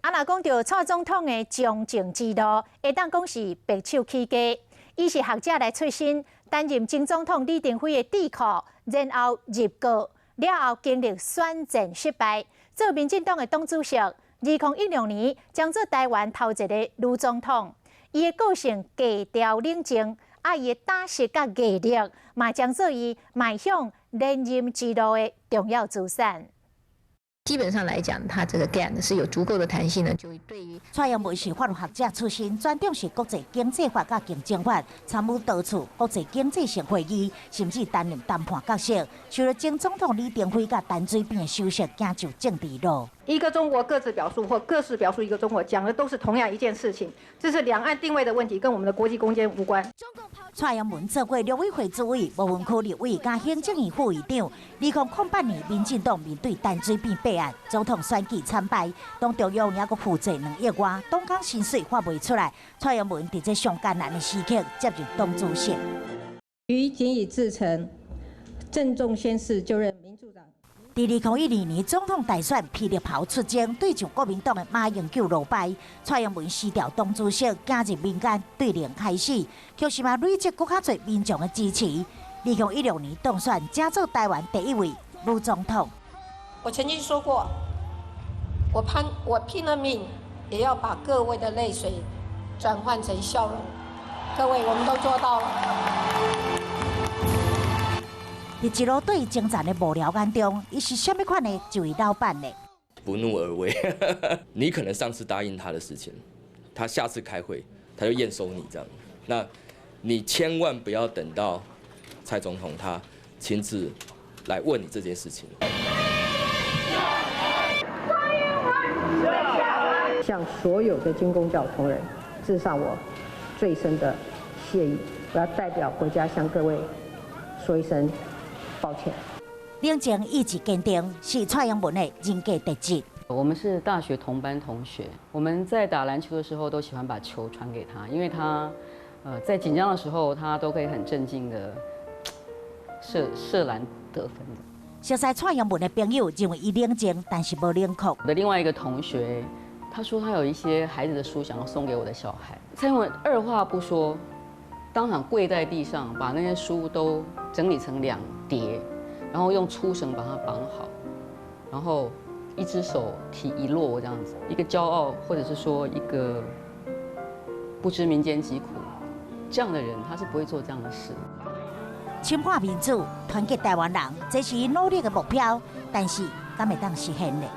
啊，若讲到蔡总统的从政之路，会当讲是白手起家。伊是学者来出身，担任前总统李登辉的智库，然后入阁，了后经历选战失败，做民进党的党主席。2016年，将做台湾头一个女总统。伊的个性低调冷静，伊的打实甲毅力，嘛将做伊迈向连任之路的重要资产。 基本上来讲，它这个 GAN 是有足够的弹性的，就对于蔡英文是法律学者出身，专长是国际经济法甲竞争法，参与多处国际经济性会议，甚至担任谈判角色。除了前总统李登辉甲陈水扁的首席行就政治路。一个中国各自表述或各自表述一个中国，讲的都是同样一件事情，这是两岸定位的问题，跟我们的国际攻坚无关。 蔡英文做过陆委会主委、无文区立委加行政院副院长。2008年，民进党面对陈水扁弊案，总统选举惨败，党中央也阁负责2亿外，党工薪水发袂出来。蔡英文伫这上艰难的时刻接任党主席。于谨以至诚，郑重宣誓就任民主党。 伫2012年总统大选，霹雳炮出征，对上国民党的马英九落败，蔡英文辞掉党主席，加入民间对零开始，却是嘛累积更较多民众的支持。2016年当选，加做台湾第一位女总统。我曾经说过，我拼了命也要把各位的泪水转换成笑容。各位，我们都做到了。 伫一路对征战的幕僚眼中，伊是什么款的一位老板呢？不怒而威，你可能上次答应他的事情，他下次开会他就验收你这样，那你千万不要等到蔡总统他亲自来问你这件事情。向所有的军公教同仁致上我最深的谢意，我要代表国家向各位说一声。 抱歉，冷静意志坚定是蔡英文的人格特质。我们是大学同班同学，我们在打篮球的时候都喜欢把球传给他，因为他，在紧张的时候他都可以很镇静的射篮得分。熟悉蔡英文的朋友认为伊冷静，但是无冷酷。我的另外一个同学，他说他有一些孩子的书想要送给我的小孩，蔡英文二话不说，当场跪在地上，把那些书都整理成2叠，然后用粗绳把它绑好，然后一只手提一摞这样子，一个骄傲，或者是说一个不知民间疾苦，这样的人他是不会做这样的事。深化民主，团结台湾人，这是伊努力的目标，但是敢会当实现呢？